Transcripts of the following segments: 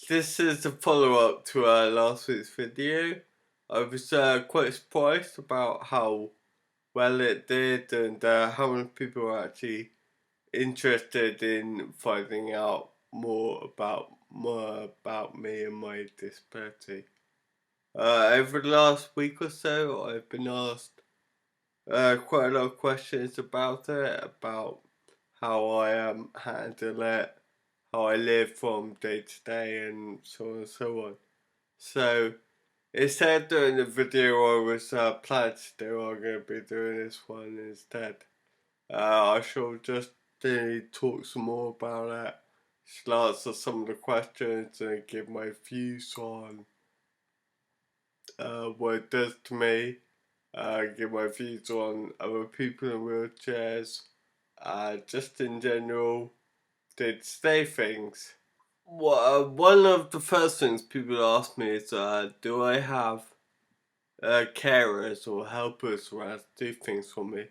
This is a follow-up to last week's video. I was quite surprised about how well it did and how many people were actually interested in finding out more about me and my disability. Over the last week or so, I've been asked quite a lot of questions about it, about how I handle it, how I live from day to day, and so on and so on. So instead of doing the video I was planning to do, I'm going to be doing this one instead. I shall just talk some more about it, just answer some of the questions and give my views on what it does to me, give my views on other people in wheelchairs, just in general, day-to-day things. One of the first things people ask me is, do I have carers or helpers around to do things for me?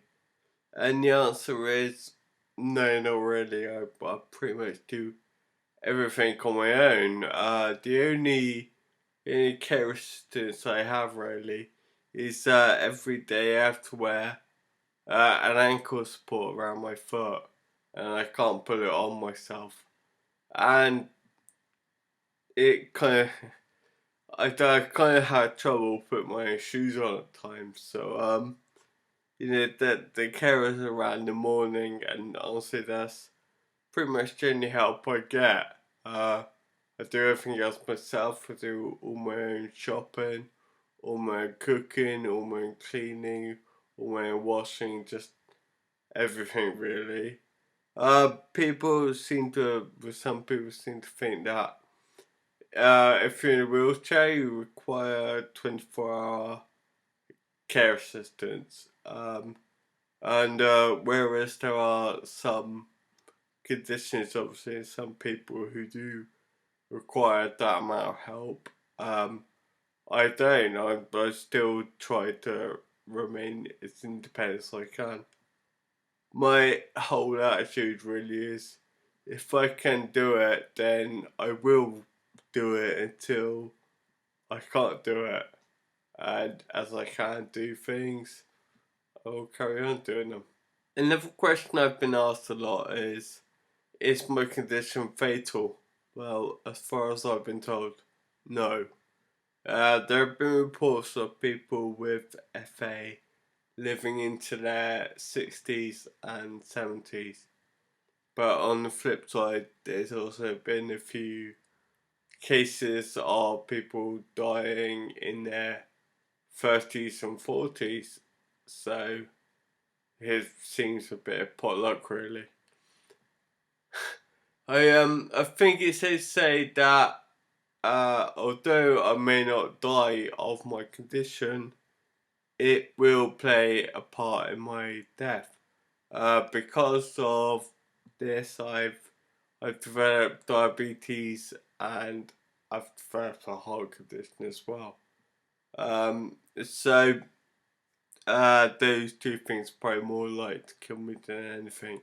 And the answer is no, not really. I pretty much do everything on my own. The only care assistance I have really is every day I have to wear an ankle support around my foot, and I can't put it on myself. And it kind of I kind of had trouble putting my shoes on at times. So the carers around in the morning, and honestly, that's pretty much the only help I get. I do everything else myself. I do all my own shopping, all my own cooking, all my own cleaning, all my own washing, just everything really. Some people seem to think that if you're in a wheelchair, you require 24-hour care assistance. And whereas there are some conditions, obviously, some people who do require that amount of help, I don't. I still try to remain as independent as I can. My whole attitude really is, if I can do it, then I will do it until I can't do it. And as I can't do things, I'll carry on doing them. Another question I've been asked a lot is my condition fatal? Well, as far as I've been told, no. There have been reports of people with FA living into their 60s and 70s. But on the flip side, there's also been a few cases of people dying in their 30s and 40s. So it seems a bit of potluck, really. I think it says say that although I may not die of my condition, it will play a part in my death. Because of this, I've developed diabetes and I've developed a heart condition as well. So those two things are probably more likely to kill me than anything.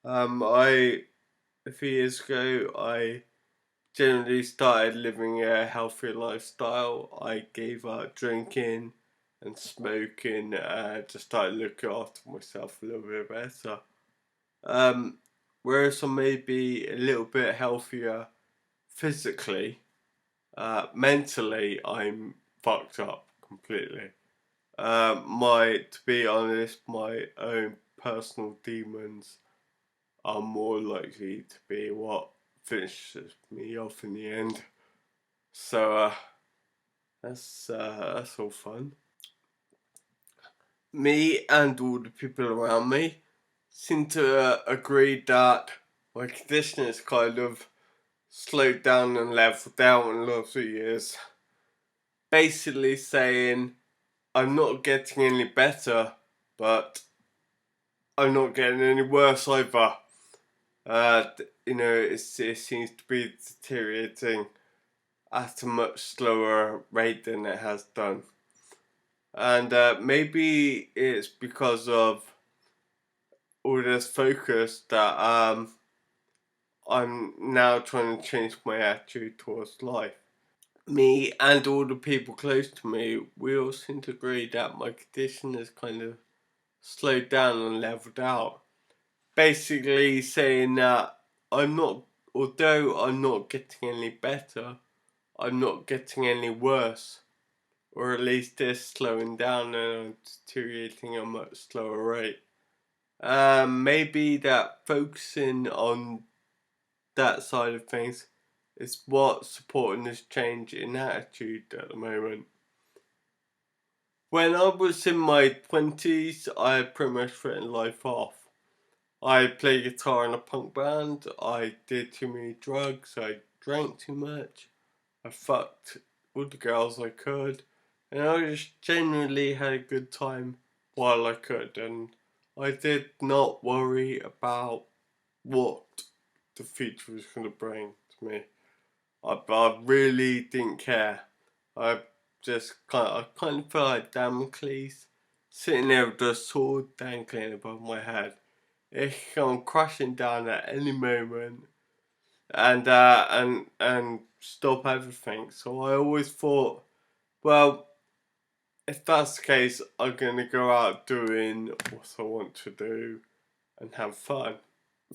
A few years ago, I generally started living a healthier lifestyle. I gave up drinking and smoking, just started looking after myself a little bit better. Um, Whereas I may be a little bit healthier physically, mentally I'm fucked up completely. To be honest, my own personal demons are more likely to be what finishes me off in the end. So that's all fun. Me and all the people around me seem to agree that my condition is kind of slowed down and leveled out in the last few years. Basically saying I'm not getting any better, but I'm not getting any worse either. It seems to be deteriorating at a much slower rate than it has done. And maybe it's because of all this focus that I'm now trying to change my attitude towards life. Me and all the people close to me, we all seem to agree that my condition has kind of slowed down and leveled out. Basically saying that although I'm not getting any better, I'm not getting any worse. Or at least they're slowing down and I'm deteriorating at a much slower rate. Maybe that focusing on that side of things is what's supporting this change in attitude at the moment. When I was in my 20s, I had pretty much written life off. I played guitar in a punk band, I did too many drugs, I drank too much, I fucked all the girls I could, and I just generally had a good time while I could, and I did not worry about what the future was going to bring to me. I really didn't care. I I kind of felt like Damocles sitting there with a sword dangling above my head. It could come crashing down at any moment, and stop everything. So I always thought, well, if that's the case, I'm gonna go out doing what I want to do and have fun.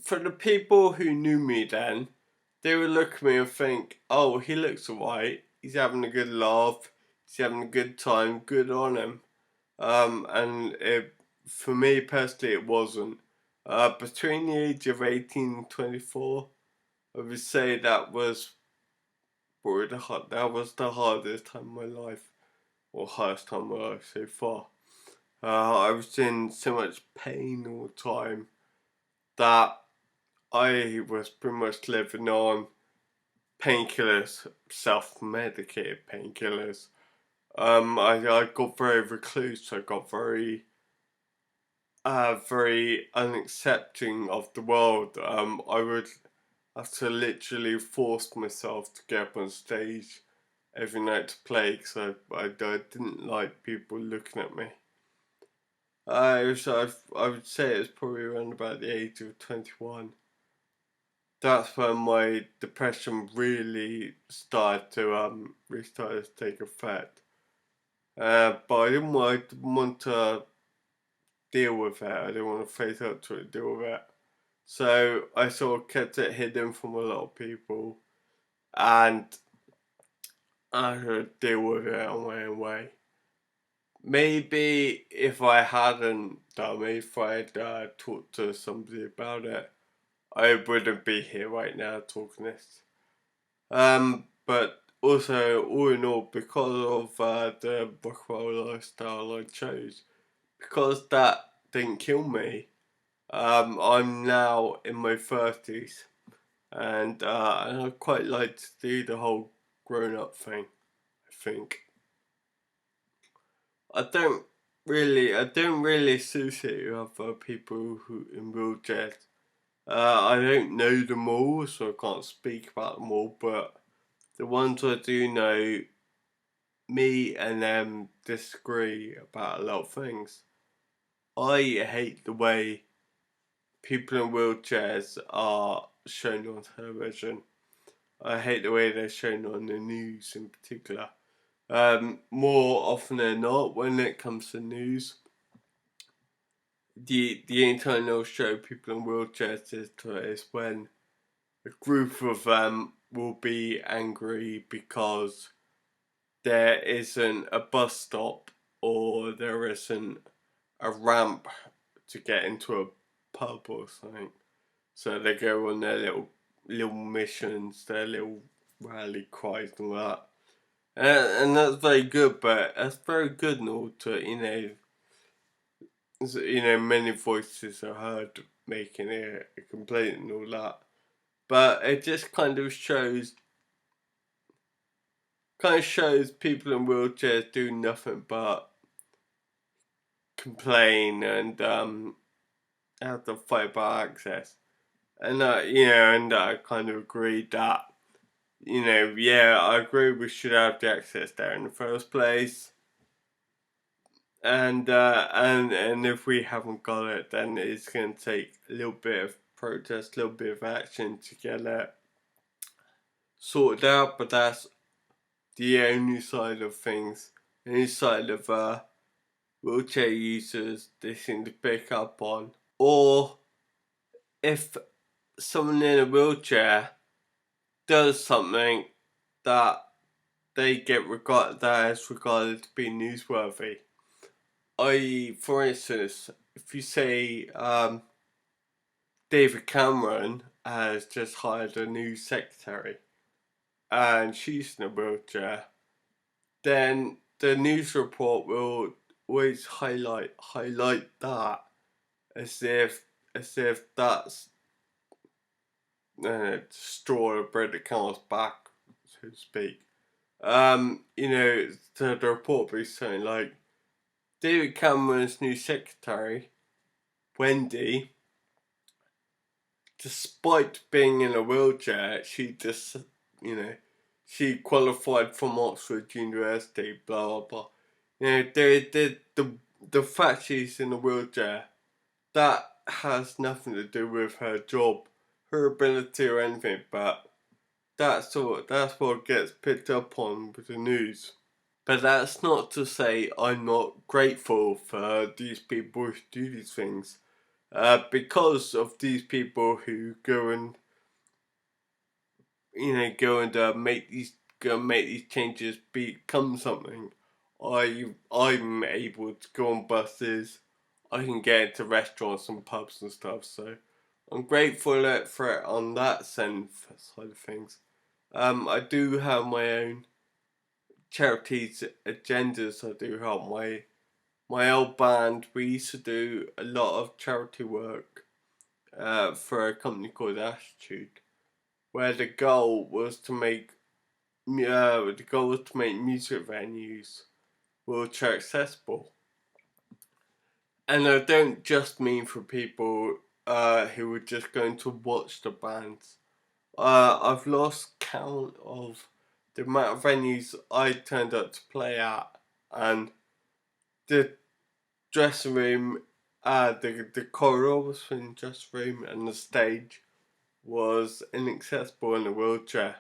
For the people who knew me then, they would look at me and think, oh, he looks alright, he's having a good laugh, he's having a good time, good on him. For me personally, it wasn't. Between the age of 18 and 24, I would say that was the hardest time of my life, or hardest time of my life so far. I was in so much pain all the time that I was pretty much living on painkillers, self-medicated painkillers. I got very recluse. I got very unaccepting of the world. I would have to literally force myself to get up on stage every night to play because I didn't like people looking at me. I would say it was probably around about the age of 21. That's when my depression really started to take effect. But I didn't want to deal with it. I didn't want to face up to it and deal with it. So I sort of kept it hidden from a lot of people, and I had to deal with it on my own way. Maybe if I hadn't done it, if I had talked to somebody about it, I wouldn't be here right now talking this. But also, all in all, because of the rock and roll lifestyle I chose, because that didn't kill me, I'm now in my 30s, and I quite like to do the whole grown up thing, I think. I don't really associate with other people who in wheelchairs. I don't know them all, so I can't speak about them all, but the ones I do know, me and them disagree about a lot of things. I hate the way people in wheelchairs are shown on television. I hate the way they're shown on the news in particular. More often than not, when it comes to news, the internal show people in wheelchairs is when a group of them will be angry because there isn't a bus stop or there isn't a ramp to get into a pub or something. So they go on their little missions, their little rally cries and all that. And that's very good, but that's very good in order to, many voices are heard making a complaint and all that. But it just kind of shows people in wheelchairs do nothing but complain and have to fight about access. And I kind of agree that yeah, I agree we should have the access there in the first place. And if we haven't got it, then it's going to take a little bit of protest, a little bit of action to get it sorted out, but that's the only side of things. The only side of wheelchair users they seem to pick up on. Or if someone in a wheelchair does something that they get that is regarded to be newsworthy. For instance, if you say David Cameron has just hired a new secretary and she's in a wheelchair, then the news report will always highlight that as if that's straw that bread the camel's back, so to speak. The report will be something like David Cameron's new secretary, Wendy, despite being in a wheelchair, she qualified from Oxford University, blah blah blah. The fact she's in a wheelchair, that has nothing to do with her job, her ability or anything, but that's what gets picked up on with the news. But that's not to say I'm not grateful for these people who do these things. Because of these people who go and make these changes become something. I'm able to go on buses. I can get into restaurants and pubs and stuff. So I'm grateful for it on that side of things. I do have my own charities agendas. I do help my old band. We used to do a lot of charity work for a company called Attitude, where the goal was to make music venues wheelchair accessible. And I don't just mean for people who were just going to watch the bands. I've lost count of the amount of venues I turned up to play at, and the dressing room, the corridor between the dressing room and the stage was inaccessible in a wheelchair.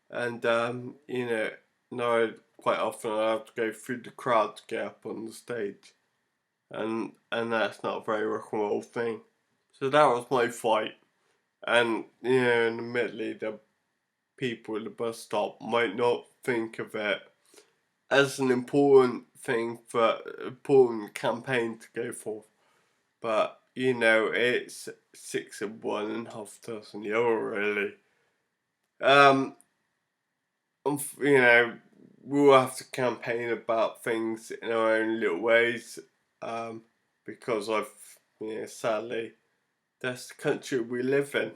And now quite often I have to go through the crowd to get up on the stage, and that's not a very rock and roll thing. So that was my fight. And admittedly, the people at the bus stop might not think of it as an important campaign to go for, but it's 6 of one and half a dozen the other, really. We'll have to campaign about things in our own little ways, because sadly, that's the country we live in.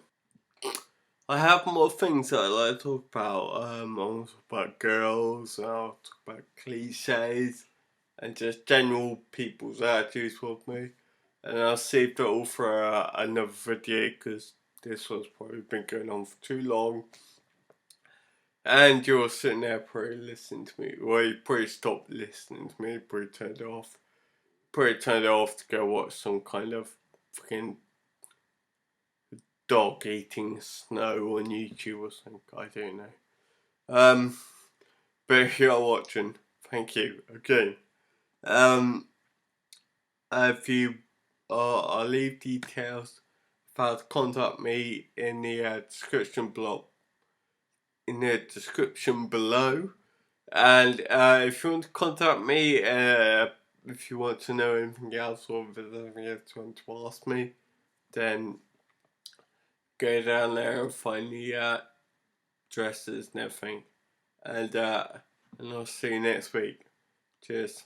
I have more things that I like to talk about. I'll talk about girls, I'll talk about cliches, and just general people's attitudes towards me. And I'll save that all for another video, because this one's probably been going on for too long. And you're sitting there probably listening to me. Well, you probably stopped listening to me, probably turned it off. Probably turned it off to go watch some kind of fucking dog eating snow on YouTube or something. I don't know. But if you're watching, thank you again. If you, I'll leave details of how to contact me in the description below. And if you want to contact me, if you want to know anything else, or if there's anything else you want to ask me, then go down there and find the dresses and everything. And I'll see you next week. Cheers.